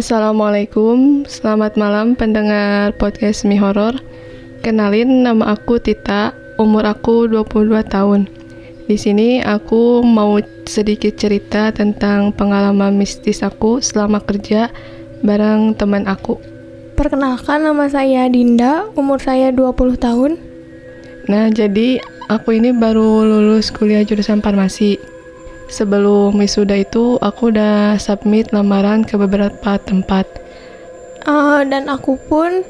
Assalamualaikum, selamat malam pendengar podcast Mi Horor. Kenalin, nama aku Tita, umur aku 22 tahun. Di sini aku mau sedikit cerita tentang pengalaman mistis aku selama kerja bareng teman aku. Perkenalkan, nama saya Dinda, umur saya 20 tahun. Nah, jadi aku ini baru lulus kuliah jurusan farmasi. Sebelum wisuda itu, aku udah submit lamaran ke beberapa tempat. Dan aku pun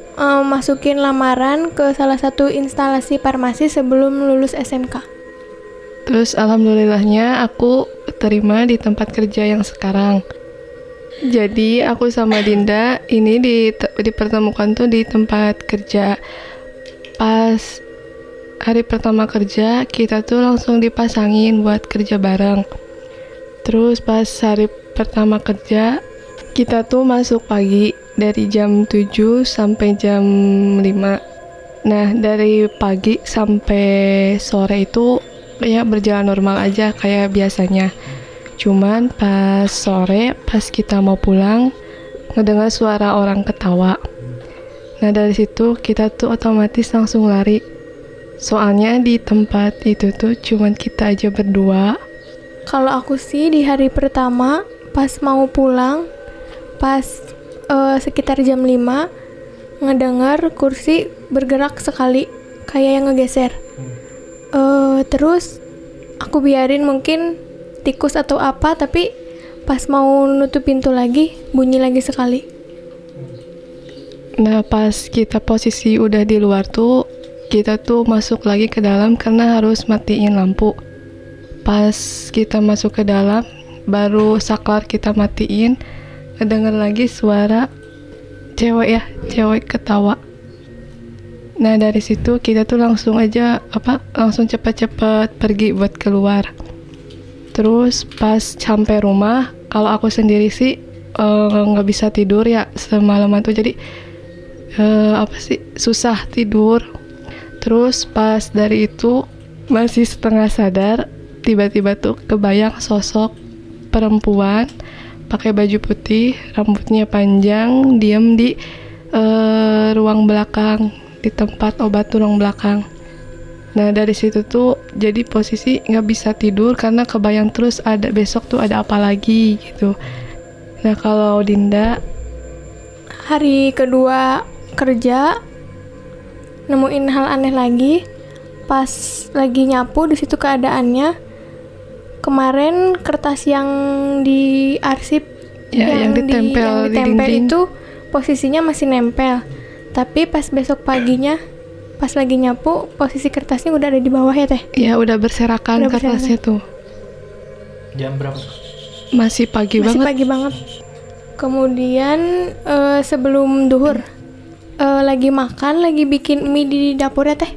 masukin lamaran ke salah satu instalasi farmasi sebelum lulus SMK. Terus alhamdulillahnya aku terima di tempat kerja yang sekarang. Jadi aku sama Dinda ini dipertemukan tuh di tempat kerja. Pas hari pertama kerja, kita tuh langsung dipasangin buat kerja bareng. Terus pas hari pertama kerja, kita tuh masuk pagi dari jam 7 sampai jam 5. Nah, dari pagi sampai sore itu kayak berjalan normal aja kayak biasanya. Cuman pas sore, pas kita mau pulang, ngedengar suara orang ketawa. Nah, dari situ kita tuh otomatis langsung lari. Soalnya di tempat itu tuh cuman kita aja berdua. Kalau aku sih di hari pertama, pas mau pulang, pas sekitar jam 5, ngedengar kursi bergerak sekali, kayak yang ngegeser. Terus aku biarin mungkin tikus atau apa, tapi pas mau nutup pintu lagi, bunyi lagi sekali. Nah, pas kita posisi udah di luar tuh, kita tuh masuk lagi ke dalam karena harus matiin lampu. Pas kita masuk ke dalam, baru saklar kita matiin, kedenger lagi suara cewek ketawa. Nah, dari situ kita tuh langsung cepat-cepat pergi buat keluar. Terus pas sampai rumah, kalau aku sendiri sih nggak bisa tidur ya semalaman tuh, jadi susah tidur. Terus pas dari itu masih setengah sadar, tiba-tiba tuh kebayang sosok perempuan pakai baju putih, rambutnya panjang, diam di ruang belakang, di tempat obat ruang belakang. Nah, dari situ tuh jadi posisi nggak bisa tidur karena kebayang terus ada besok tuh ada apa lagi gitu. Nah, kalau Dinda Hari kedua kerja, nemuin hal aneh lagi. Pas lagi nyapu, di situ keadaannya kemarin kertas yang diarsip yang ditempel di dinding itu posisinya masih nempel. Tapi pas besok paginya, pas lagi nyapu, posisi kertasnya udah ada di bawah ya teh? Ya, udah berserakan kertasnya tuh. Jam berapa? Masih pagi banget. Kemudian sebelum duhur, lagi makan, lagi bikin mie di dapur ya teh.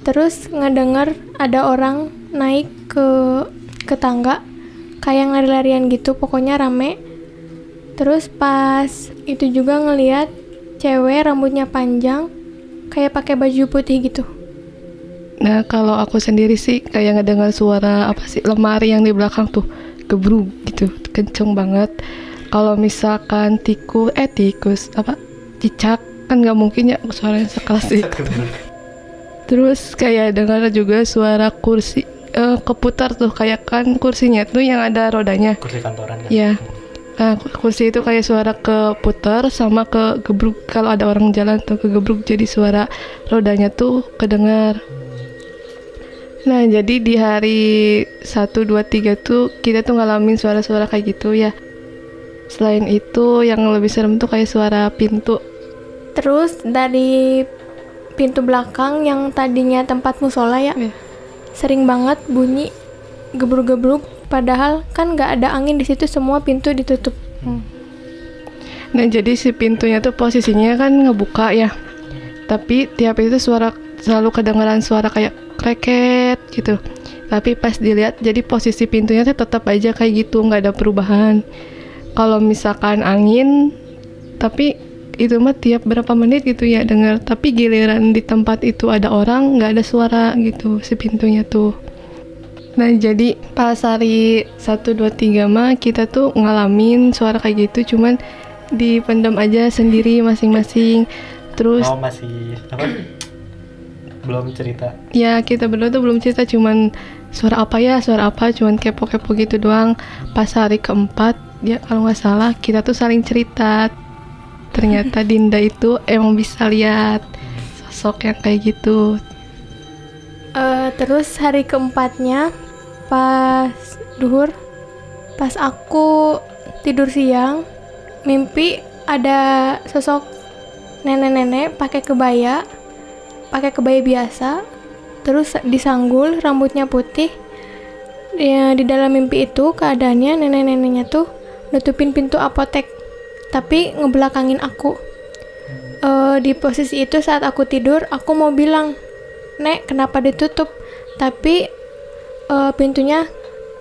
Terus ngedenger ada orang naik ke tangga, kayak lari-larian gitu, pokoknya rame. Terus pas itu juga ngelihat cewek rambutnya panjang, kayak pakai baju putih gitu. Nah, kalau aku sendiri sih kayak ngedengar suara lemari yang di belakang tuh gebruk gitu, kenceng banget. Kalau misalkan cicak kan nggak mungkin ya suaranya sekelas itu. Terus kayak dengar juga suara kursi keputar tuh, kayak kan kursinya tuh yang ada rodanya. Kursi kantoran kan? Ya. Nah, kursi itu kayak suara keputar sama kegebruk, kalau ada orang jalan tuh kegebruk, jadi suara rodanya tuh kedengar. Nah, jadi di hari 1, 2, 3 tuh kita tuh ngalamin suara-suara kayak gitu ya. Selain itu yang lebih serem tuh kayak suara pintu. Terus dari pintu belakang yang tadinya tempat musola ya, sering banget bunyi gebruk-gebruk, padahal kan nggak ada angin di situ, semua pintu ditutup. Nah, jadi si pintunya tuh posisinya kan ngebuka ya, tapi tiap itu selalu kedengaran suara kayak kreket gitu. Tapi pas dilihat, jadi posisi pintunya tuh tetap aja kayak gitu, nggak ada perubahan. Kalau misalkan angin, tapi itu mah tiap berapa menit gitu ya dengar. Tapi giliran di tempat itu ada orang, nggak ada suara gitu si pintunya tuh. Nah, jadi pas hari 1, 2, 3 mah kita tuh ngalamin suara kayak gitu, cuman dipendam aja sendiri masing-masing. Terus Oh masih apa? Belum cerita. ya kita berdua tuh belum cerita, cuman suara apa, cuman kepo-kepo gitu doang. Pas hari keempat ya kalau nggak salah kita tuh saling cerita. Ternyata Dinda itu emang bisa lihat sosok yang kayak gitu. Terus hari keempatnya pas duhur, pas aku tidur siang, mimpi ada sosok nenek-nenek pakai kebaya biasa, terus disanggul, rambutnya putih. Ya, di dalam mimpi itu keadaannya nenek-neneknya tuh nutupin pintu apotek, tapi ngebelakangin aku. Di posisi itu saat aku tidur, aku mau bilang, "Nek, kenapa ditutup?" Tapi pintunya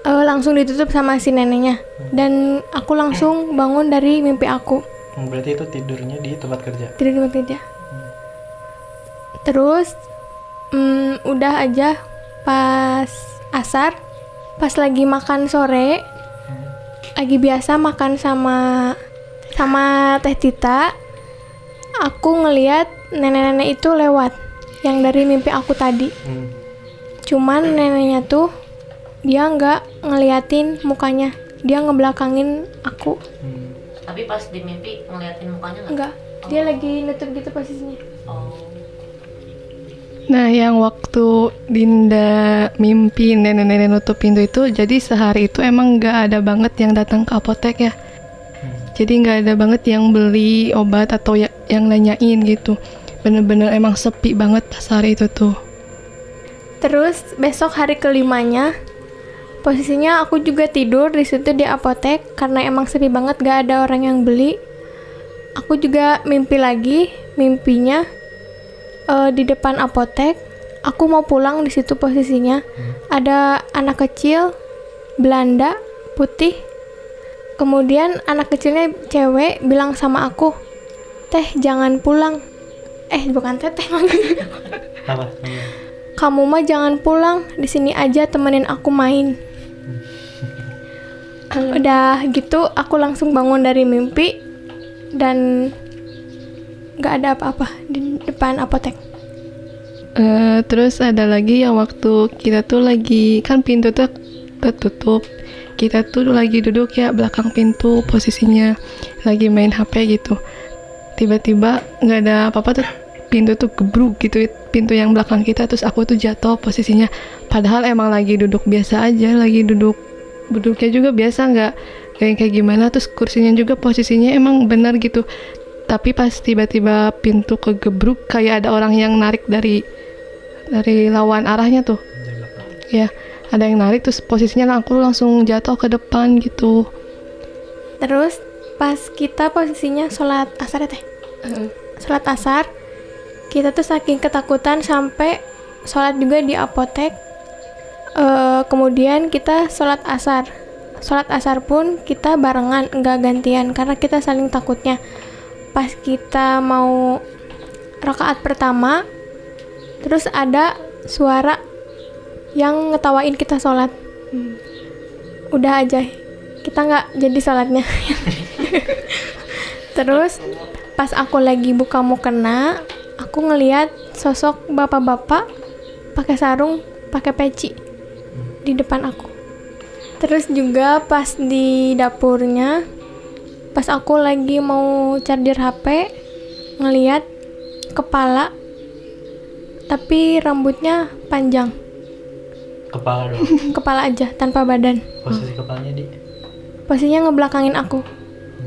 langsung ditutup sama si neneknya, dan aku langsung bangun dari mimpi aku. Berarti itu tidurnya di tempat kerja. Tidur di tempat kerja. Terus udah aja pas asar, pas lagi makan sore, lagi biasa makan sama Teh Tita, aku ngeliat nenek-nenek itu lewat yang dari mimpi aku tadi. Cuman neneknya tuh dia nggak ngeliatin mukanya, dia ngebelakangin aku. Tapi pas di mimpi ngeliatin mukanya Enggak, dia lagi nutup gitu posisinya. Oh. Nah, yang waktu Dinda mimpi nenek-nenek nutup pintu itu, jadi sehari itu emang nggak ada banget yang datang ke apotek ya. Jadi nggak ada banget yang beli obat atau yang nanyain gitu. Bener-bener emang sepi banget pas hari itu tuh. Terus besok hari kelimanya, posisinya aku juga tidur di situ di apotek karena emang sepi banget, gak ada orang yang beli. Aku juga mimpi lagi, mimpinya di depan apotek. Aku mau pulang, di situ posisinya ada anak kecil Belanda putih. Kemudian anak kecilnya cewek bilang sama aku, "Teh, jangan pulang." Bukan teh. Apa? "Kamu mah jangan pulang, di sini aja temenin aku main." Udah gitu aku langsung bangun dari mimpi dan gak ada apa-apa di depan apotek. Terus ada lagi yang waktu kita tuh lagi, kan pintu tuh ketutup, kita tuh lagi duduk ya belakang pintu, posisinya lagi main HP gitu. Tiba-tiba nggak ada apa-apa tuh, pintu tuh gebruk gitu, pintu yang belakang kita, terus aku tuh jatuh posisinya. Padahal emang lagi duduk biasa aja, lagi duduknya juga biasa, nggak kayak gimana, terus kursinya juga posisinya emang benar gitu. Tapi pas tiba-tiba pintu kegebruk, kayak ada orang yang narik dari lawan arahnya tuh. Ya, ada yang narik, terus posisinya aku langsung jatuh ke depan gitu. Terus pas kita posisinya sholat asar ya Teh? Sholat asar, kita tuh saking ketakutan sampai sholat juga di apotek. Kemudian kita sholat asar pun kita barengan, enggak gantian karena kita saling takutnya. Pas kita mau rakaat pertama, terus ada suara yang ngetawain kita sholat. Udah aja, kita nggak jadi sholatnya. Terus pas aku lagi buka mukena, aku ngeliat sosok bapak-bapak pakai sarung, pakai peci di depan aku. Terus juga pas di dapurnya, pas aku lagi mau charger HP, ngeliat kepala tapi rambutnya panjang. Kepala doang. Kepala aja tanpa badan. Posisi kepalanya di. Posisinya ngebelakangin aku,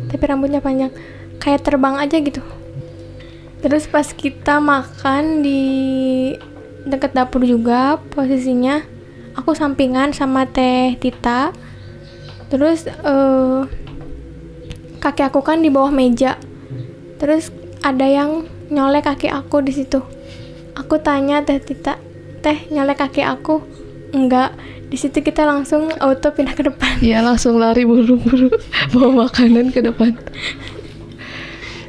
tapi rambutnya panjang, kayak terbang aja gitu. Terus pas kita makan di deket dapur juga, posisinya aku sampingan sama Teh Tita. Terus kaki aku kan di bawah meja. Terus ada yang nyolek kaki aku di situ. Aku tanya Teh Tita, "Teh, nyolek kaki aku?" "Enggak." Di situ kita langsung auto pindah ke depan. Ya, langsung lari buru-buru bawa makanan ke depan.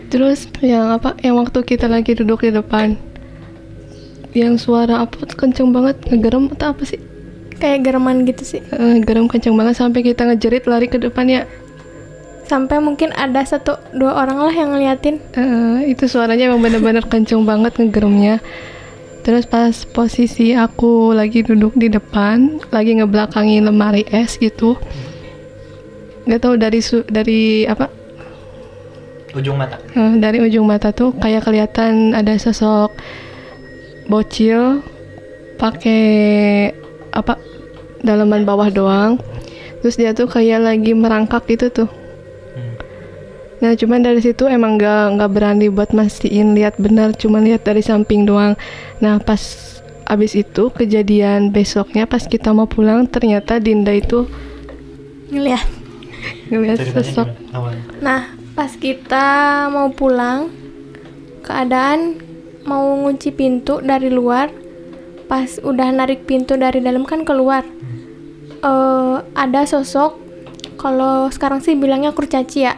Terus yang waktu kita lagi duduk di depan, yang suara apa kenceng banget, ngegerem atau apa sih? Kayak gereman gitu sih. Gerem kenceng banget sampai kita ngejerit lari ke depan ya. sampai mungkin ada 1-2 orang lah yang ngeliatin. Itu suaranya emang bener-bener kenceng banget ngegerumnya. Terus pas posisi aku lagi duduk di depan, lagi ngebelakangi lemari es gitu, nggak tahu dari apa, Ujung mata. dari ujung mata tuh kayak kelihatan ada sosok bocil pakai apa, dalaman bawah doang. Terus dia tuh kayak lagi merangkak gitu tuh. Nah cuman dari situ emang nggak berani buat mastiin lihat benar, cuma lihat dari samping doang. Nah pas abis itu kejadian besoknya pas kita mau pulang, ternyata Dinda itu Ngeliat. ngeliat Ceritanya sosok. gimana awalnya? Nah, pas kita mau pulang, keadaan mau ngunci pintu dari luar. Pas udah narik pintu dari dalam kan keluar. Ada sosok, kalau sekarang sih bilangnya kurcaci ya.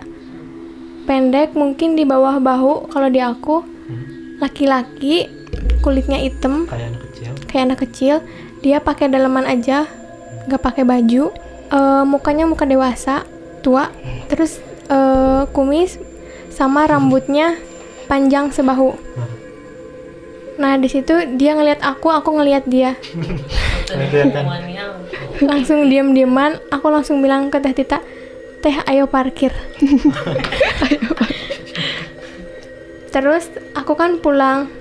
Pendek, mungkin di bawah bahu kalau di aku. Laki-laki, kulitnya hitam, Kayak anak kecil. kayak anak kecil. Dia pakai daleman aja, nggak pakai baju. Mukanya muka dewasa, tua. Terus kumis sama rambutnya panjang sebahu. Nah di situ dia ngelihat aku ngelihat dia. Kelihatan. Hubungannya Langsung diam-diaman, aku langsung bilang ke Teh Tita, "Teh, ayo parkir." Terus aku kan pulang.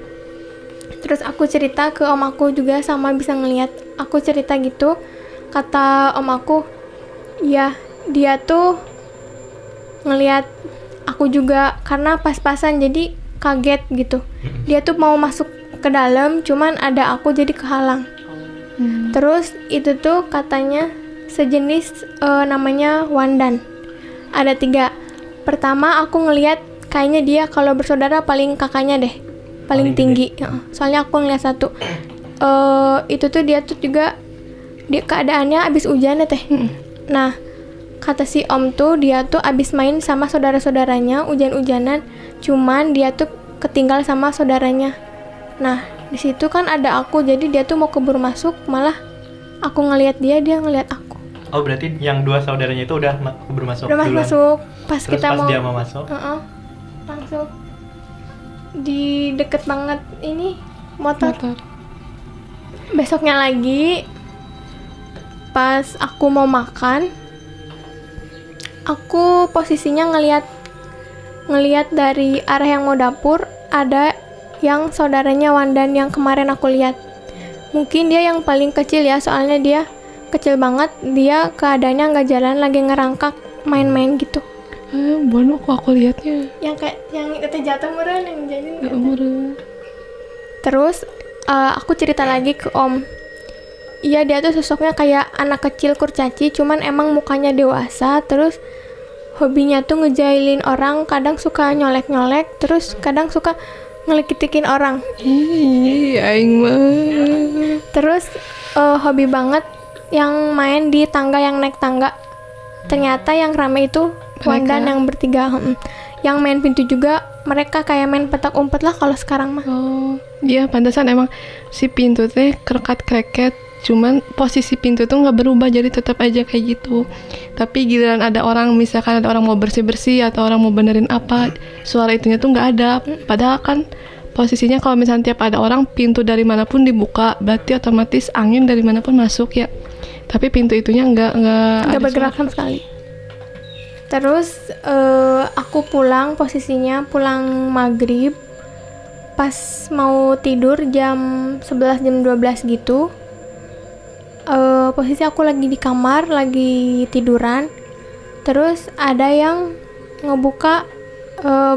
Terus aku cerita ke om aku juga sama bisa ngelihat. Aku cerita gitu, kata om aku, "Ya, dia tuh ngelihat aku juga karena pas-pasan jadi kaget gitu. Dia tuh mau masuk ke dalam, cuman ada aku jadi kehalang." Terus itu tuh katanya sejenis namanya Wandan. Ada 3. Pertama aku ngelihat kayaknya dia kalau bersaudara paling kakaknya deh, paling Paling tinggi. Soalnya aku ngeliat 1. Itu tuh dia tuh juga dia keadaannya abis hujan ya Teh. Nah kata si om tuh dia tuh abis main sama saudara-saudaranya hujan-hujanan, cuman dia tuh ketinggal sama saudaranya. Nah di situ kan ada aku, jadi dia tuh mau keburu masuk, malah aku ngelihat dia ngelihat aku. Oh berarti yang 2 saudaranya itu udah keburu masuk Udah duluan. masuk, pas Terus kita pas mau dia mau masuk, langsung di deket banget ini motor. Besoknya lagi pas aku mau makan, aku posisinya ngelihat dari arah yang mau dapur ada yang saudaranya Wandan yang kemarin aku lihat. Mungkin dia yang paling kecil ya, soalnya dia kecil banget. Dia keadaannya nggak jalan, lagi ngerangkak main-main gitu. Bono kok aku lihatnya. Yang kayak yang itu jatuh meren yang jadi. Terus aku cerita lagi ke om. Iya dia tuh sosoknya kayak anak kecil kurcaci, cuman emang mukanya dewasa. Terus hobinya tuh ngejailin orang, kadang suka nyolek-nyolek, terus kadang suka ngelikitikin orang. Ih, aing mah. Terus hobi banget yang main di tangga, yang naik tangga. Ternyata yang rame itu Wandan yang bertiga. Yang main pintu juga mereka kayak main petak umpet lah kalau sekarang mah. Oh, iya pantasan emang si pintu teh kerekat-kreket. Cuman posisi pintu tuh nggak berubah, jadi tetap aja kayak gitu. Tapi giliran ada orang, misalkan ada orang mau bersih-bersih atau orang mau benerin apa, suara itunya tuh nggak ada. Padahal kan posisinya kalau misalnya tiap ada orang, pintu dari manapun dibuka, berarti otomatis angin dari manapun masuk ya. Tapi pintu itunya nggak Bergerak sama sekali. Terus aku pulang, posisinya pulang maghrib, pas mau tidur jam 11 jam 12 gitu. Posisi aku lagi di kamar, lagi tiduran. Terus ada yang ngebuka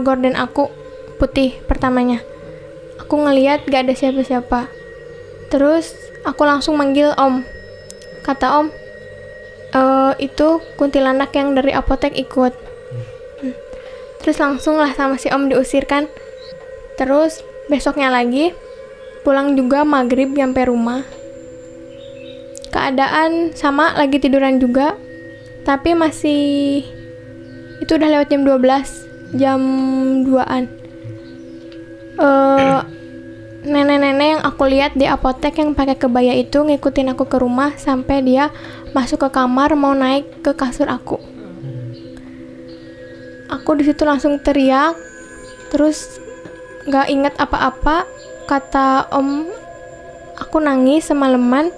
gorden aku putih pertamanya. Aku ngeliat gak ada siapa-siapa. Terus aku langsung manggil om. Kata om, itu kuntilanak yang dari apotek ikut. Terus langsung lah sama si om diusirkan. Terus besoknya lagi pulang juga maghrib nyampe rumah. Keadaan sama, lagi tiduran juga, tapi masih itu udah lewat jam 12, jam 2-an. Nenek-nenek yang aku lihat di apotek yang pakai kebaya itu ngikutin aku ke rumah sampai dia masuk ke kamar mau naik ke kasur aku. aku di situ langsung teriak, terus nggak inget apa-apa. Kata om, aku nangis semalaman.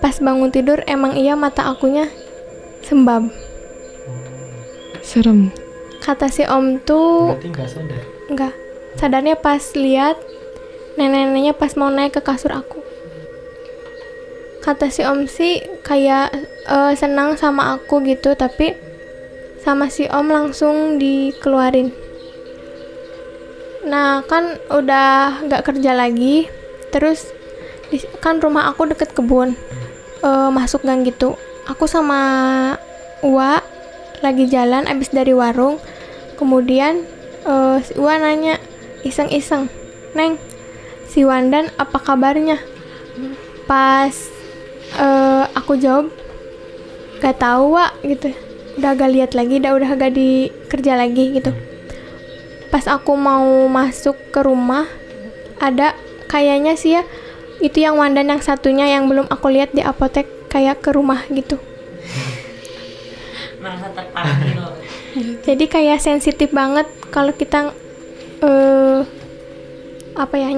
Pas bangun tidur emang iya mata akunya sembab. Serem. Kata si om tuh Berarti nggak sadar. nggak sadarnya pas lihat nenek-neneknya pas mau naik ke kasur aku. Kata si om sih kayak senang sama aku gitu, tapi sama si om langsung dikeluarin. Nah kan udah nggak kerja lagi, terus kan rumah aku deket kebun, masuk gang gitu. Aku sama Uwa lagi jalan abis dari warung, kemudian si Uwa nanya iseng-iseng, "Neng, si Wandan apa kabarnya?" Pas aku jawab, "Gak tahu, Wak," gitu. Udah gak lihat lagi, udah gak di kerja lagi gitu. Pas aku mau masuk ke rumah, ada kayaknya sih ya, itu yang Wandan yang satunya yang belum aku lihat di apotek, kayak ke rumah gitu. Merasa terpanggil. Jadi kayak sensitif banget kalau kita apa ya,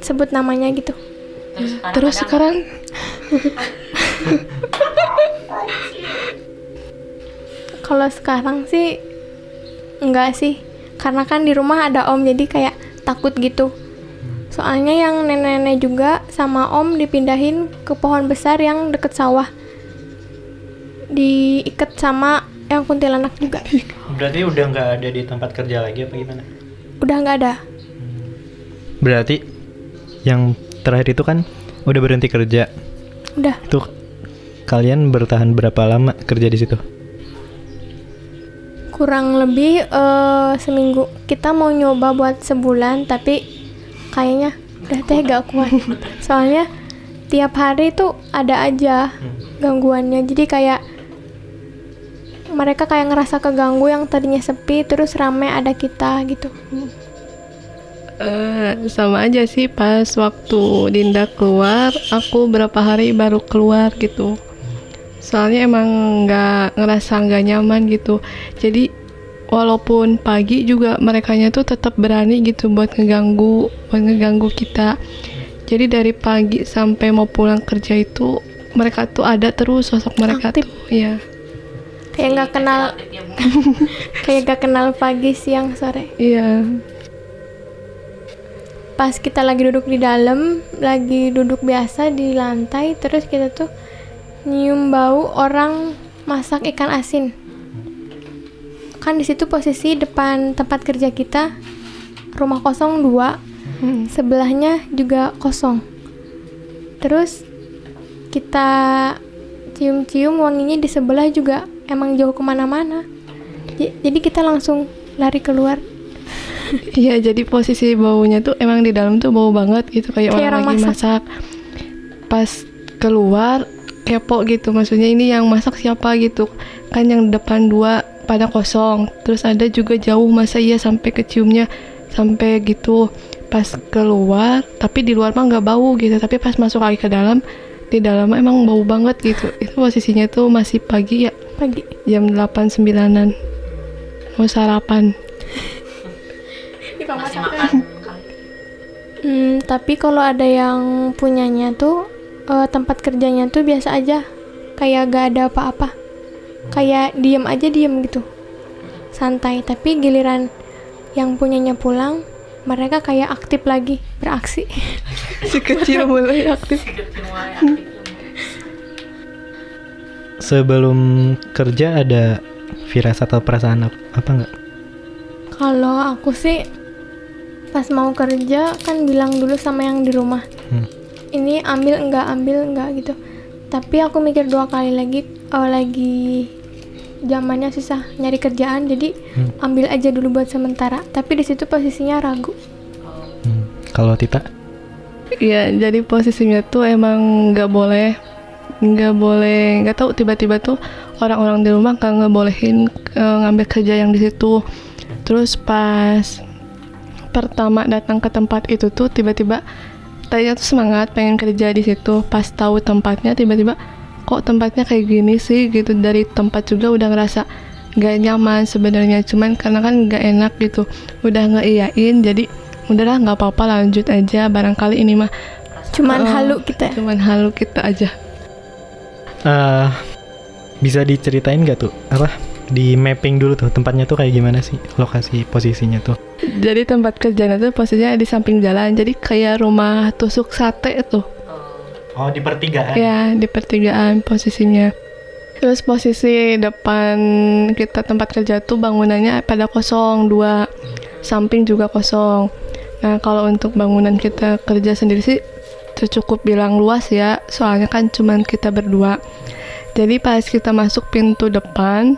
sebut namanya gitu. Terus sekarang Kalau sekarang sih enggak sih, karena kan di rumah ada om, jadi kayak takut gitu. Soalnya yang nenek-nenek juga sama om dipindahin ke pohon besar yang deket sawah, diikat sama yang kuntilanak juga. Berarti udah nggak ada di tempat kerja lagi apa gimana? Udah nggak ada. Berarti yang terakhir itu kan udah berhenti kerja. Udah Itu kalian bertahan berapa lama kerja di situ? kurang lebih seminggu. Kita mau nyoba buat sebulan, tapi kayaknya udah gak kuat. Soalnya tiap hari tuh ada aja gangguannya. Jadi kayak mereka kayak ngerasa keganggu, yang tadinya sepi terus rame ada kita gitu. sama aja sih, pas waktu Dinda keluar, aku berapa hari baru keluar gitu. Soalnya emang ngerasa nggak nyaman gitu. Jadi walaupun pagi juga merekanya tuh tetap berani gitu buat ngeganggu kita. Jadi dari pagi sampai mau pulang kerja itu mereka tuh ada terus, sosok mereka Aktif. tuh ya. Kayak nggak kenal, Ya, Bu. kayak nggak kenal pagi, siang, sore. Iya. Pas kita lagi duduk di dalam, lagi duduk biasa di lantai, terus kita tuh nyium bau orang masak ikan asin. Kan di situ posisi depan tempat kerja kita, rumah kosong 2, sebelahnya juga kosong. Terus kita cium-cium, wanginya di sebelah juga emang jauh kemana-mana. Jadi kita langsung lari keluar. Iya, jadi posisi baunya tuh emang di dalam tuh bau banget gitu, kayak orang lagi masak. Pas keluar kepo gitu, maksudnya ini yang masak siapa gitu kan, yang depan 2 pada kosong, terus ada juga jauh, masa iya sampai keciumnya sampai gitu. Pas keluar, tapi di luar mah nggak bau gitu, tapi pas masuk lagi ke dalam, di dalam emang bau banget gitu. Itu posisinya tuh masih pagi ya, Pagi. jam 8-9an mau sarapan. Masih makan kali. Tapi kalau ada yang punyanya tuh tempat kerjanya tuh biasa aja, kayak gak ada apa-apa, kayak diem gitu, santai. Tapi giliran yang punyanya pulang, mereka kayak aktif lagi, beraksi. Si kecil mulai aktif. Sebelum kerja ada firasat atau perasaan apa nggak? Kalau aku sih pas mau kerja kan bilang dulu sama yang di rumah, ini ambil enggak gitu. Tapi aku mikir 2 kali lagi, lagi zamannya susah nyari kerjaan, jadi ambil aja dulu buat sementara. Tapi di situ posisinya ragu. Kalau Tita? Iya, jadi posisinya tuh emang nggak boleh, nggak tahu, tiba-tiba tuh orang-orang di rumah nggak ngebolehin ngambil kerja yang di situ. Terus pas pertama datang ke tempat itu tuh tiba-tiba tadinya tuh semangat pengen kerja di situ. Pas tahu tempatnya, tiba-tiba kok tempatnya kayak gini sih gitu. Dari tempat juga udah ngerasa nggak nyaman sebenarnya, cuman karena kan nggak enak gitu, udah ngeiyain jadi udahlah nggak apa-apa lanjut aja, barangkali ini mah Cuman halu kita. cuman halu kita aja. Bisa diceritain gak tuh apa di mapping dulu tuh tempatnya tuh kayak gimana sih, lokasi posisinya tuh? Jadi tempat kerjanya tuh posisinya di samping jalan, jadi kayak rumah tusuk sate itu. Oh, di pertigaan. Ya, di pertigaan posisinya. Terus posisi depan kita tempat kerja tuh bangunannya pada kosong, 2 samping juga kosong. Nah, kalau untuk bangunan kita kerja sendiri sih cukup bilang luas ya, soalnya kan cuman kita berdua. Jadi pas kita masuk pintu depan,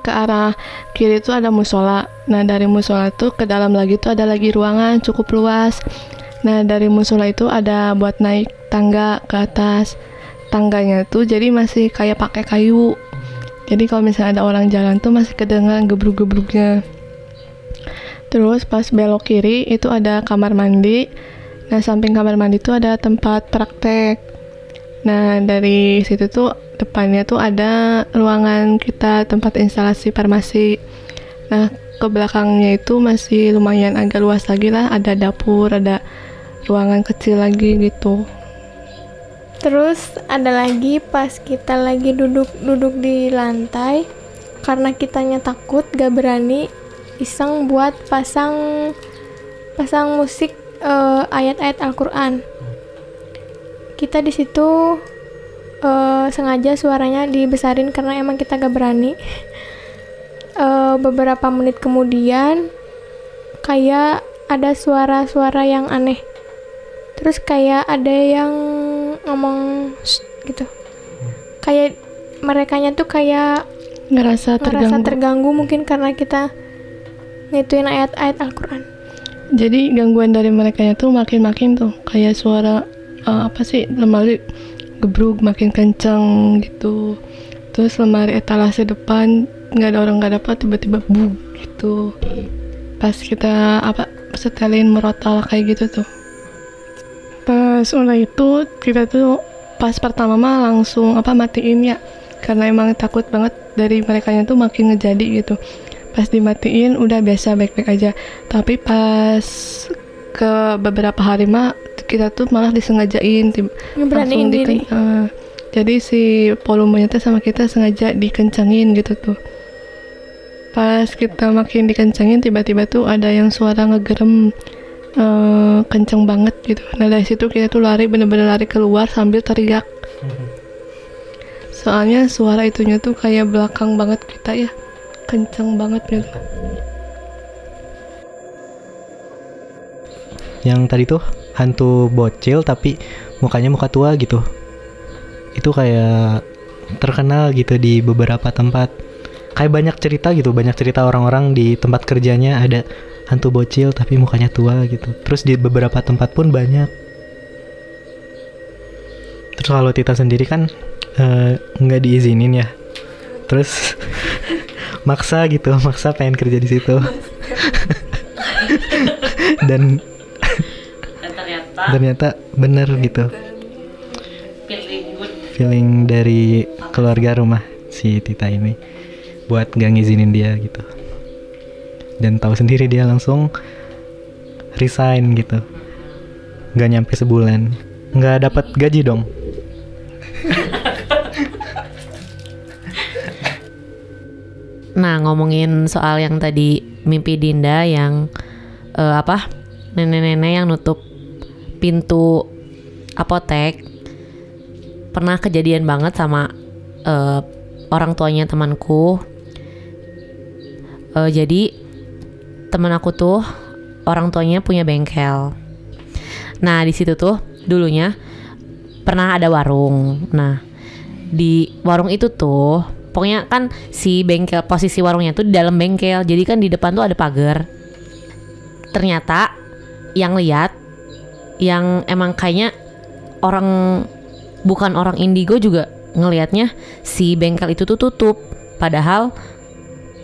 ke arah kiri itu ada musola. Nah, dari musola tuh ke dalam lagi tuh ada lagi ruangan cukup luas. Nah, dari musola itu ada buat naik tangga ke atas. Tangganya tuh jadi masih kayak pakai kayu. Jadi kalau misalnya ada orang jalan tuh masih kedengaran gebruk-gebruknya. Terus pas belok kiri itu ada kamar mandi. Nah, samping kamar mandi tuh ada tempat praktek. Nah, dari situ tuh depannya tuh ada ruangan kita tempat instalasi farmasi. Nah, ke belakangnya itu masih lumayan agak luas lagi lah, ada dapur, ada ruangan kecil lagi gitu. Terus ada lagi pas kita lagi duduk di lantai, karena kitanya takut gak berani iseng buat pasang musik ayat-ayat Al-Quran. Kita di situ sengaja suaranya dibesarin karena emang kita gak berani. Beberapa menit kemudian kayak ada suara-suara yang aneh. Terus kayak ada yang ngomong gitu. Kayak merekanya tuh kayak ngerasa terganggu mungkin karena kita ngituin ayat-ayat Al-Quran. Jadi gangguan dari mereka tuh makin tuh kayak suara lemari gebruk makin kencang gitu. Terus lemari etalase depan nggak ada orang nggak dapat tiba-tiba bug gitu. Pas kita setelin merotal kayak gitu tuh. Pas udah itu kita tuh pas pertama mah langsung matiin ya, karena emang takut banget dari merekanya tuh makin ngejadi gitu. Pas dimatiin udah biasa baik-baik aja, tapi pas ke beberapa hari mah kita tuh malah disengajain Ngeberaniin diri. Jadi si volumenya tuh sama kita sengaja dikencangin gitu tuh. Pas kita makin dikencangin tiba-tiba tuh ada yang suara ngegerem kenceng banget gitu. Nah, dari situ kita tuh bener-bener lari keluar sambil teriak. Soalnya suara itunya tuh kayak belakang banget kita ya, kenceng banget gitu. Yang tadi tuh hantu bocil tapi mukanya muka tua gitu. Itu kayak terkenal gitu di beberapa tempat. Kayak banyak cerita orang-orang di tempat kerjanya ada hantu bocil tapi mukanya tua gitu. Terus di beberapa tempat pun banyak. Terus kalau Tita sendiri kan nggak diizinin ya. Terus maksa pengen kerja di situ. Dan ternyata bener gitu. Feeling dari keluarga rumah si Tita ini buat gak ngizinin dia gitu. Dan tahu sendiri dia langsung resign gitu. Gak nyampe sebulan. Gak dapat gaji dong. Nah, ngomongin soal yang tadi mimpi Dinda yang nenek-nenek yang nutup pintu apotek, pernah kejadian banget sama orang tuanya temanku. Jadi teman aku tuh orang tuanya punya bengkel. Nah, di situ tuh dulunya pernah ada warung. Nah, di warung itu tuh pokoknya kan si bengkel, posisi warungnya tuh di dalam bengkel. Jadi kan di depan tuh ada pagar. Ternyata yang lihat, yang emang kayaknya bukan orang indigo juga ngelihatnya si bengkel itu tuh tutup. Padahal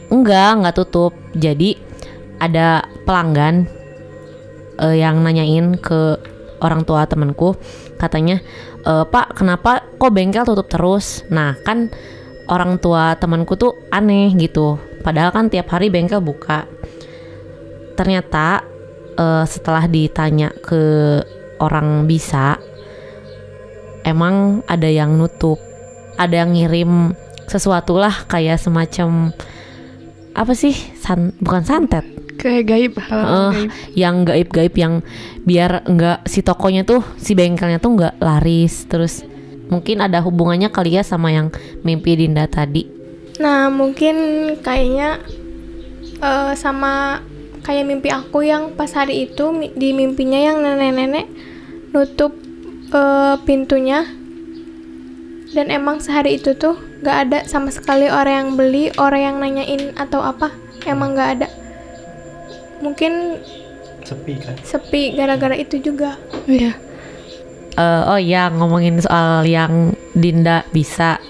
enggak tutup. Jadi ada pelanggan yang nanyain ke orang tua temanku, katanya, "Pak, kenapa kok bengkel tutup terus?" Nah, kan orang tua temanku tuh aneh gitu. Padahal kan tiap hari bengkel buka. Ternyata setelah ditanya ke orang bisa, emang ada yang nutup, ada yang ngirim sesuatu lah kayak semacam apa sih? Bukan santet. Kayak gaib, hal gaib. Yang gaib-gaib yang biar enggak si tokonya tuh, si bengkelnya tuh enggak laris. Terus mungkin ada hubungannya kali ya sama yang mimpi Dinda tadi. Nah, mungkin kayaknya sama kayak mimpi aku yang pas hari itu di mimpinya yang nenek-nenek nutup pintunya, dan emang sehari itu tuh gak ada sama sekali orang yang beli, orang yang nanyain atau apa, emang gak ada. Mungkin Sepi kan? sepi gara-gara itu juga. Iya. Oh ya, ngomongin soal yang Dinda bisa.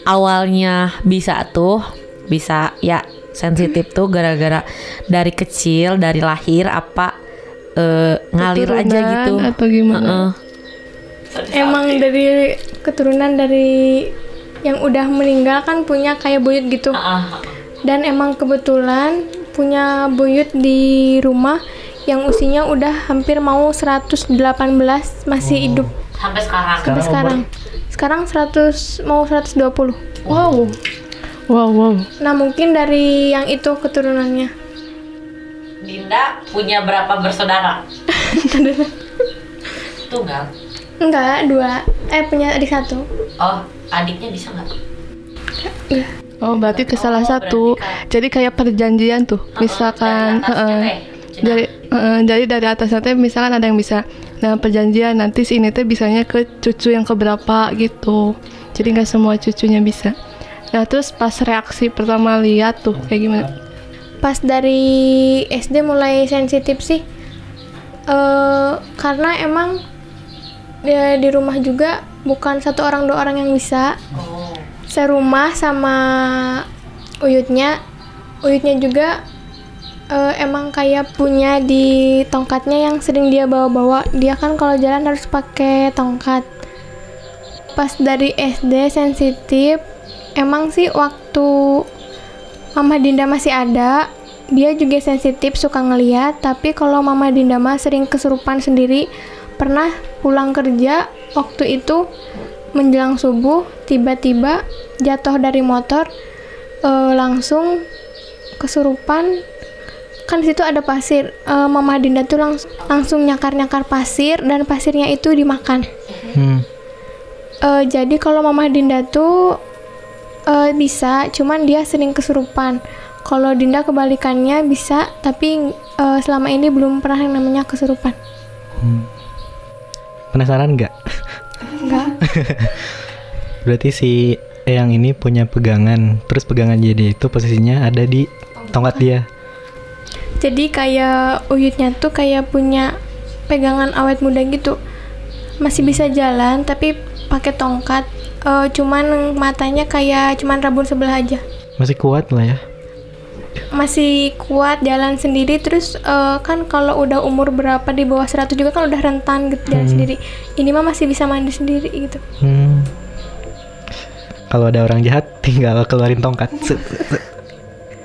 Awalnya bisa ya sensitif tuh gara-gara dari kecil, dari lahir apa ngalir aja Keturunan gitu atau gimana? Emang dari keturunan dari yang udah meninggal kan punya kayak buyut gitu. Dan emang kebetulan punya buyut di rumah yang usianya udah hampir mau 118 masih hidup sampai sekarang. sampai sekarang. Sekarang 100 mau 120. Wow. Wow. Nah, mungkin dari yang itu keturunannya. Dinda punya berapa bersaudara? Tunggal. Enggak, 2. Punya adik 1. Oh, adiknya bisa nggak? Oh, berarti ke salah satu. Jadi kayak perjanjian tuh. Misalkan jadi dari atasnya teh misalkan ada yang bisa. Nah, perjanjian nanti si ini teh bisanya ke cucu yang keberapa gitu. Jadi nggak semua cucunya bisa. Nah, terus pas reaksi pertama lihat tuh kayak gimana? Pas dari SD mulai sensitif sih. Karena emang di rumah juga bukan 1 orang 2 orang yang bisa. Serumah sama uyutnya juga emang kayak punya di tongkatnya yang sering dia bawa-bawa. Dia kan kalau jalan harus pakai tongkat. Pas dari SD sensitif, emang sih waktu Mama Dinda masih ada, dia juga sensitif, suka ngeliat. Tapi kalau Mama Dinda mah sering kesurupan sendiri. Pernah pulang kerja waktu itu menjelang subuh, tiba-tiba jatuh dari motor, langsung kesurupan. Kan di situ ada pasir. Mama Dinda tuh langsung nyakar-nyakar pasir, dan pasirnya itu dimakan. Jadi kalau Mama Dinda tuh bisa, cuman dia sering kesurupan. Kalau Dinda kebalikannya bisa, tapi selama ini belum pernah yang namanya kesurupan. Penasaran nggak? Enggak. Berarti si yang ini punya pegangan, terus pegangan jadi itu posisinya ada di tongkat dia. Jadi kayak uyutnya tuh kayak punya pegangan awet muda gitu. Masih bisa jalan tapi pakai tongkat. Cuman matanya kayak cuman rabun sebelah aja. Masih kuat lah ya. Masih kuat jalan sendiri. Terus kan kalau udah umur berapa di bawah 100 juga kan udah rentan gitu jalan sendiri. Ini mah masih bisa mandi sendiri gitu. Kalau ada orang jahat tinggal keluarin tongkat.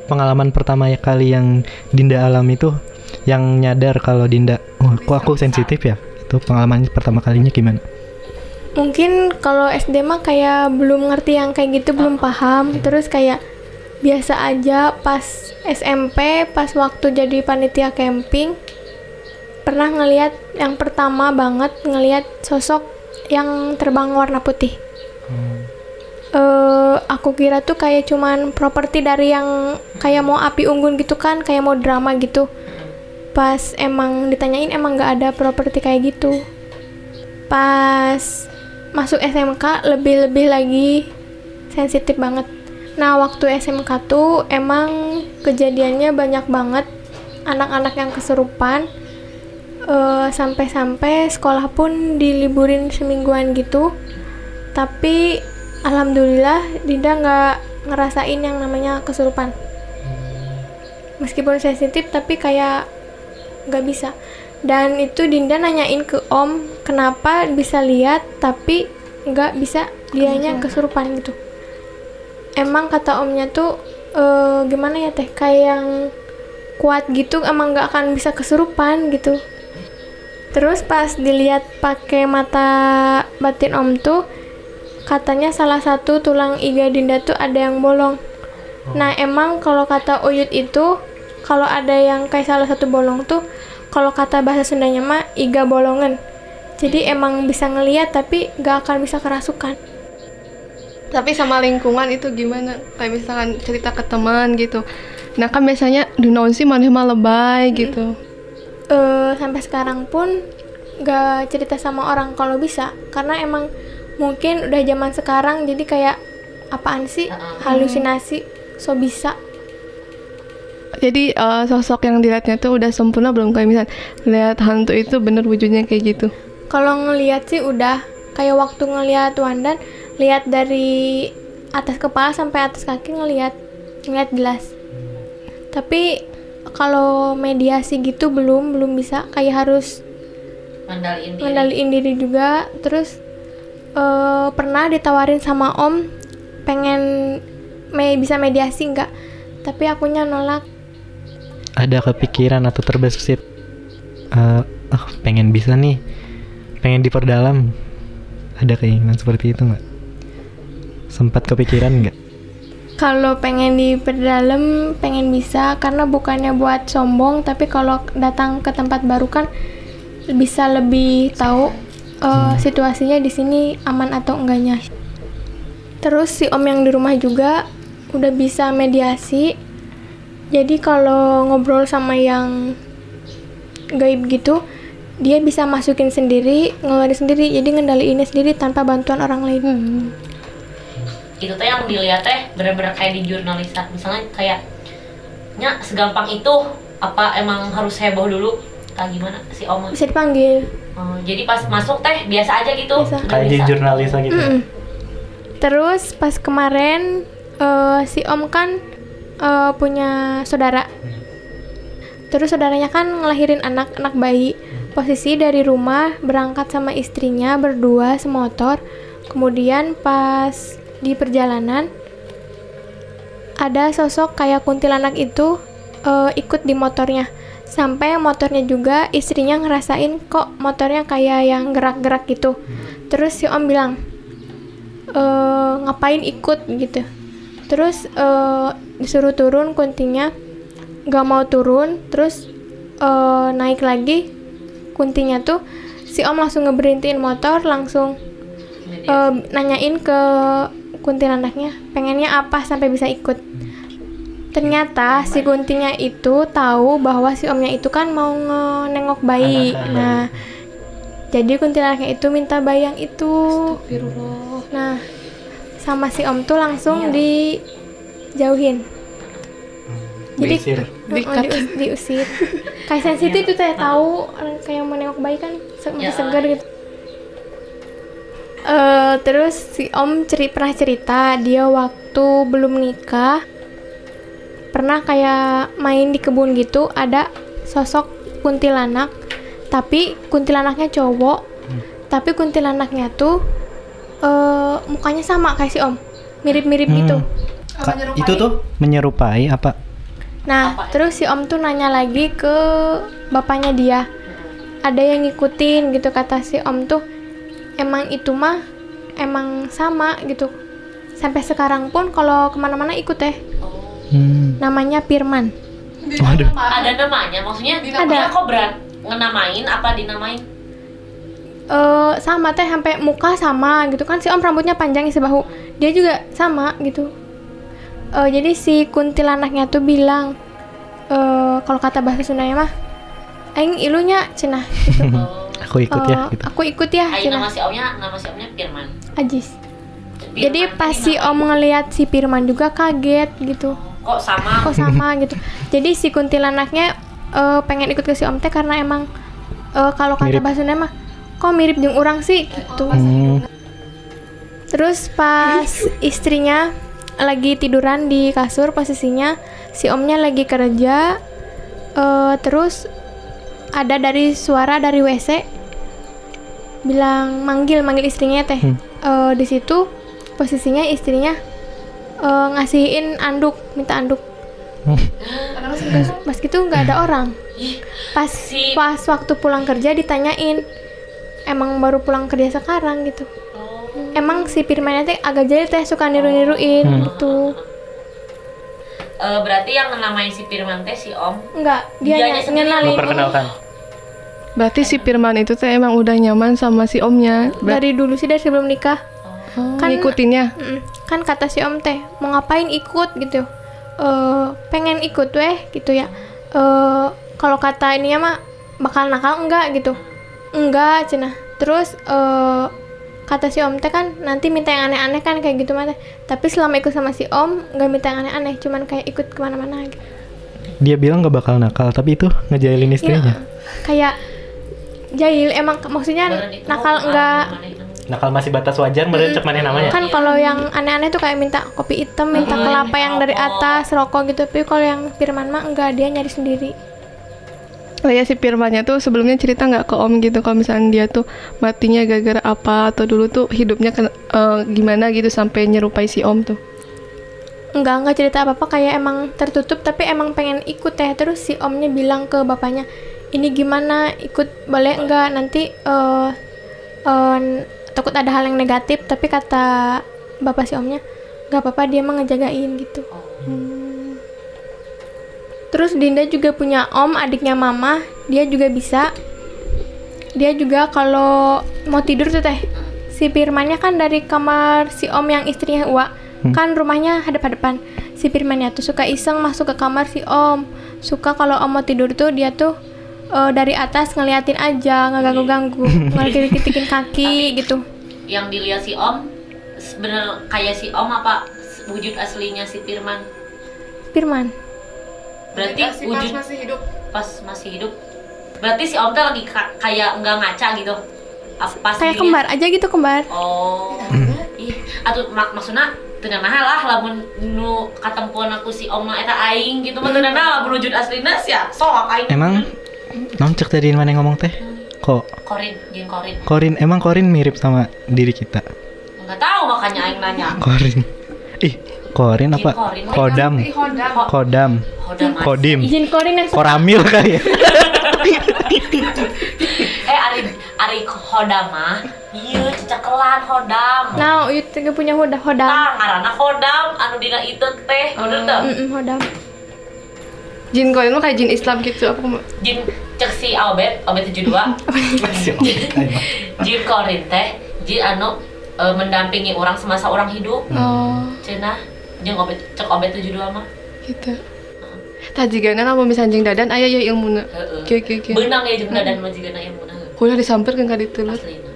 Pengalaman pertama kali yang Dinda alami itu yang nyadar kalau Dinda, kok aku sensitif ya? Itu pengalaman pertama kalinya gimana? Mungkin kalau SD mah kayak belum ngerti yang kayak gitu, belum paham. Terus kayak biasa aja. Pas SMP, pas waktu jadi panitia camping, pernah ngelihat yang pertama banget ngelihat sosok yang terbang warna putih. Aku kira tuh kayak cuman properti dari yang kayak mau api unggun gitu kan, kayak mau drama gitu. Pas emang ditanyain emang nggak ada properti kayak gitu. Pas masuk SMK lebih lagi sensitif banget. Nah, waktu SMK tuh emang kejadiannya banyak banget anak-anak yang kesurupan. Sampai-sampai sekolah pun diliburin semingguan gitu. Tapi alhamdulillah Dinda nggak ngerasain yang namanya kesurupan. Meskipun sensitif tapi kayak nggak bisa. Dan itu Dinda nanyain ke Om kenapa bisa lihat tapi nggak bisa dianya kesurupan gitu. emang kata omnya tuh gimana ya teh, kayak yang kuat gitu, emang nggak akan bisa kesurupan gitu. Terus pas dilihat pakai mata batin om tuh katanya salah satu tulang iga Dinda tuh ada yang bolong. Nah emang kalau kata Uyut itu kalau ada yang kayak salah satu bolong tuh, kalau kata bahasa Sundanya mah iga bolongan. Jadi emang bisa ngelihat tapi nggak akan bisa kerasukan. Tapi sama lingkungan itu gimana? Kayak misalkan cerita ke teman gitu. Nah kan biasanya dunaun sih maneh mah lebay gitu. Sampai sekarang pun nggak cerita sama orang kalau bisa, karena emang mungkin udah zaman sekarang jadi kayak apaan sih halusinasi so bisa. Jadi sosok yang dilihatnya tuh udah sempurna belum, kayak misal lihat hantu itu bener wujudnya kayak gitu? Kalau ngelihat sih udah kayak waktu ngelihat Wandan, lihat dari atas kepala sampai atas kaki ngelihat jelas. Tapi kalau mediasi gitu belum bisa, kayak harus ngendaliin diri juga. Terus pernah ditawarin sama om pengen bisa mediasi nggak, tapi akunya nolak. Ada kepikiran atau terbesit pengen bisa nih, pengen diperdalam, ada keinginan seperti itu nggak? Sempat kepikiran nggak? Kalau pengen diperdalam pengen bisa, karena bukannya buat sombong, tapi kalau datang ke tempat baru kan bisa lebih tahu situasinya di sini aman atau enggaknya. Terus si om yang di rumah juga udah bisa mediasi. Jadi kalau ngobrol sama yang gaib gitu, dia bisa masukin sendiri, ngeluarin sendiri, jadi ngendaliinnya sendiri tanpa bantuan orang lain. Itu teh yang dilihat teh bener-bener kayak di jurnalisa, misalnya kayak nya segampang itu apa emang harus heboh dulu kayak gimana si om? Bisa dipanggil. Jadi pas masuk teh biasa aja gitu. Biasa. Kayak di jurnalisa gitu. Terus pas kemarin si om kan punya saudara. Terus saudaranya kan ngelahirin anak bayi. Posisi dari rumah berangkat sama istrinya berdua semotor. Kemudian pas di perjalanan ada sosok kayak kuntilanak itu ikut di motornya. Sampai motornya juga istrinya ngerasain kok motornya kayak yang gerak-gerak gitu. Terus si om bilang ngapain ikut gitu. Terus disuruh turun, kuntinya gak mau turun. Terus naik lagi kuntinya tuh, si om langsung ngeberhentiin motor, langsung nanyain ke kuntilanaknya pengennya apa sampai bisa ikut. Ternyata si kuntinya itu tahu bahwa si omnya itu kan mau nengok bayi. Nah, jadi kuntilanaknya itu minta bayi yang itu. Nah, sama si om tuh langsung dijauhin. Jadi diusir. Kayak sensitif tuh saya tahu, kayak mau nengok bayi kan masih segar gitu. Terus si om pernah cerita dia waktu belum nikah pernah kayak main di kebun gitu, ada sosok kuntilanak, tapi kuntilanaknya cowok, tapi kuntilanaknya tuh mukanya sama kayak si om, mirip-mirip gitu. Itu tuh menyerupai apa? Nah, terus si om tuh nanya lagi ke bapaknya dia, ada yang ngikutin gitu, kata si om tuh emang itu mah emang sama gitu. Sampai sekarang pun kalau kemana-mana ikut namanya Firman. Waduh. Ada namanya, maksudnya dia kok berat ngenamain apa dinamain? Sama teh, sampai muka sama gitu kan, si om rambutnya panjang isi bahu, dia juga sama gitu. Jadi si kuntilanaknya tuh bilang kalau kata bahasa Sundanya mah aing ilunya cenah gitu. Aku ikut ya gitu. Aku ikut ya cenah. Nama si omnya Firman. Ajis. Jadi pas si om ngelihat si Firman juga kaget gitu. Kok sama gitu. Jadi si kuntilanaknya pengen ikut ke si om teh karena emang kalau kata bahasa Sunda mah kok mirip jeung urang sih gitu. Terus pas istrinya lagi tiduran di kasur, posisinya si omnya lagi kerja, terus ada suara dari WC bilang manggil istrinya teh. Di situ posisinya istrinya ngasihin anduk, minta anduk. Pas gitu nggak ada orang. Pas waktu pulang kerja ditanyain, emang baru pulang kerja sekarang gitu. Emang si Firmannya teh agak jahil teh, suka niru-niruin gitu. Berarti yang namanya si Firman teh si Om? Enggak, Dianya dia sendiri ngenalin. Memperkenalkan. Berarti si Firman itu teh emang udah nyaman sama si omnya. Dari dulu sih, dari sebelum nikah. Kan ngikutinnya. Kan kata si om teh, mau ngapain ikut gitu. Pengen ikut weh gitu ya. Kalau kata ini ya mah bakal nakal enggak gitu. Enggak cenah. Terus kata si om teh kan nanti minta yang aneh-aneh kan kayak gitu mah teh. Tapi selama ikut sama si om nggak minta yang aneh-aneh, cuman kayak ikut kemana-mana gitu. Dia bilang nggak bakal nakal, tapi itu ngejailin istrinya. Kayak jahil emang, maksudnya nakal enggak. Nakal masih batas wajar, meureun cek maneh namanya. Kan kalau yang aneh-aneh tuh kayak minta kopi hitam, minta kelapa yang dari atas, rokok gitu. Tapi kalau yang Firman mah enggak, dia nyari sendiri. Oh ya, si Firmannya tuh sebelumnya cerita nggak ke om gitu kalau misalnya dia tuh matinya gara-gara apa, atau dulu tuh hidupnya gimana gitu sampai nyerupai si om tuh. Enggak cerita apa-apa, kayak emang tertutup, tapi emang pengen ikut teh. Terus si omnya bilang ke bapaknya, ini gimana, ikut boleh enggak, nanti takut ada hal yang negatif. Tapi kata bapak si omnya, nggak apa-apa, dia mah ngejagain gitu. Terus Dinda juga punya om, adiknya mama, dia juga bisa. Dia juga kalau mau tidur tuh teh, si Firmannya kan dari kamar si om yang istrinya Uwa, kan rumahnya hadap-hadapan. Si Firmannya tuh suka iseng masuk ke kamar si om. Suka kalau om mau tidur tuh dia tuh dari atas ngeliatin aja, nggak ganggu-ganggu, ngelik-likin kaki gitu. Yang dilihat si Om bener kayak si Om apa wujud aslinya si Firman? Firman. Berarti wujud pas masih hidup. Berarti si Om tuh lagi kayak enggak ngaca gitu. Pas Kayak kembar aja gitu, kembar. Oh. Ih, atuh maksudna teu naha lah lamun nu katempuan aku si Om mah eta aing gitu mah teu naha lamun wujud aslina sia sok aing. Emang non cek tadi mana ngomong teh? Kok Jin Korin. Korin, emang Korin mirip sama diri kita? Enggak tahu makanya aing nanya. Korin. Ih, Korin apa? Korin. Kodam. Kodam. Kodim. Izin Korin yang Koramil kali ya. Ari Hodam mah ieu cecakelan Hodam. Nah, Uyut juga punya hodam. Tah ngaranna Hodam anu dina itu teh, bener teu? Hodam. Jin Korin mah kayak jin Islam gitu apa? Jin cek si Albert 72. Jin Korin teh jin anu mendampingi orang semasa orang hidup. Cenah jeung cek Obet 72 mah. Gitu. Tajigana lamun misalnya jeung dadan aya ya ilmuna. Heeh. Beunang ya jeung dadan mah jigana ilmuna. Kuliah disamperkeun ka ditu lah. Aslina.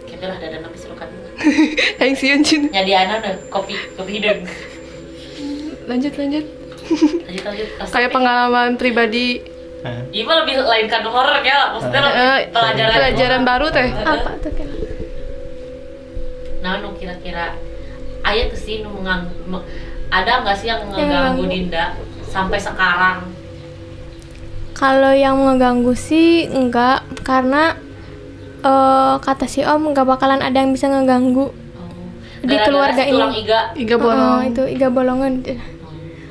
Kitu lah dadan tapi serukan. Aing sieun cin. Nyadiana kopi hideung. Lanjut. Lanjut. Kayak pengalaman pribadi. Iya mah lebih lain kan horor ya, maksudnya lebih pelajaran baru teh. Apa tuh kan? Nah, nu kira-kira aya tuh sih nu ada nggak sih yang ngeganggu Dinda sampai sekarang? Kalau yang ngeganggu sih enggak, karena kata si om nggak bakalan ada yang bisa ngeganggu di keluarga ini. Tulang iga bolong. Itu iga bolongan.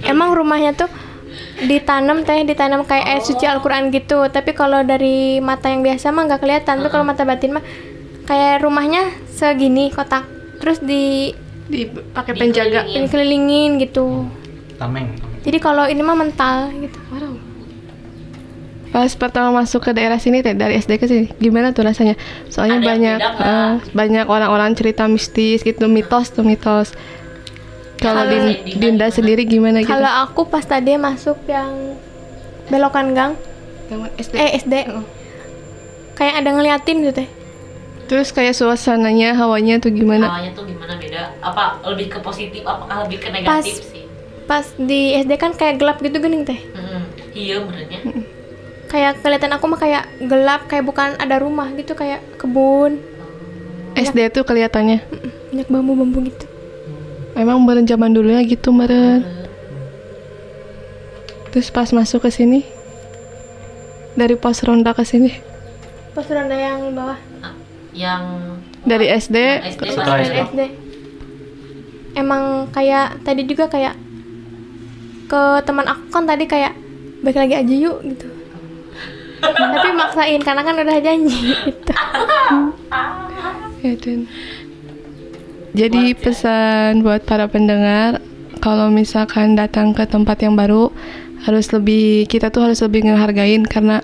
Emang rumahnya tuh ditanam kayak ayat suci Al-Quran gitu. Tapi kalau dari mata yang biasa mah nggak kelihatan. Tapi kalau mata batin mah kayak rumahnya segini kotak, terus pakai penjaga, dikelilingin gitu. Tameng. Jadi kalau ini mah mental gitu. Pas pertama masuk ke daerah sini teh, dari SD ke sini, gimana tuh rasanya? Soalnya banyak orang-orang cerita mistis gitu, mitos. Kalau Dinda sendiri gimana gitu? Kalau aku pas tadi masuk yang belokan gang SD. Kayak ada ngeliatin gitu teh. Terus kayak suasananya, hawanya tuh gimana? Hawanya tuh gimana, beda? Apa lebih ke positif, apakah lebih ke negatif sih? Pas di SD kan kayak gelap gitu geuning teh. Iya benernya. Kayak kelihatan aku mah kayak gelap, kayak bukan ada rumah gitu, kayak kebun. SD tuh kelihatannya Banyak bambu-bambu gitu. emang meren zaman dulunya gitu meren. Terus pas masuk ke sini, dari pos ronda ke sini, Pos ronda yang bawah. Yang dari SD SD Setelah Dari SD. emang kayak tadi juga kayak ke teman aku kan tadi kayak balik lagi aja yuk gitu. Tapi maksain karena kan udah janji gitu. Ya, dan jadi pesan buat para pendengar, kalau misalkan datang ke tempat yang baru kita tuh harus lebih ngehargain, karena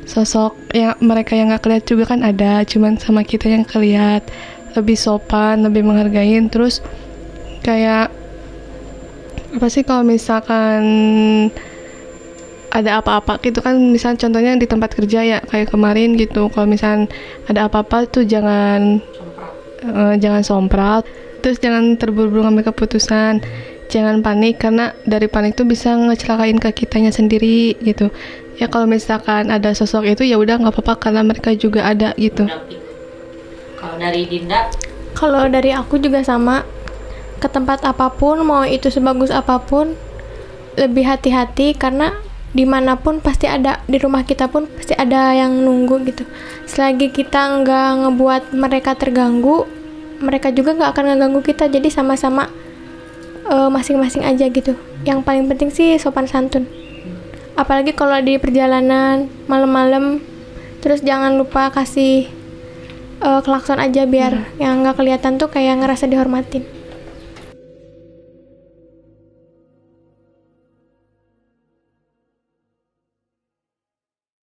sosok yang mereka yang nggak kelihatan juga kan ada, cuman sama kita yang kelihatan, lebih sopan, lebih menghargain. Terus kayak apa sih, kalau misalkan ada apa-apa gitu kan, misalnya contohnya di tempat kerja ya kayak kemarin gitu, kalau misalkan ada apa-apa tuh jangan sompral, terus jangan terburu-buru ngambil keputusan, jangan panik, karena dari panik tuh bisa ngecelakain ke kitanya sendiri gitu. Ya kalau misalkan ada sosok itu ya udah nggak apa-apa, karena mereka juga ada gitu. Kalau dari Dinda? Kalau dari aku juga sama, ke tempat apapun, mau itu sebagus apapun, lebih hati-hati, karena dimanapun pasti ada, di rumah kita pun pasti ada yang nunggu gitu. Selagi kita nggak ngebuat mereka terganggu, mereka juga nggak akan ngeganggu kita. Jadi sama-sama masing-masing aja gitu. Yang paling penting sih sopan santun. Apalagi kalau di perjalanan malam-malam, terus jangan lupa kasih klakson aja biar yang nggak kelihatan tuh kayak ngerasa dihormatin.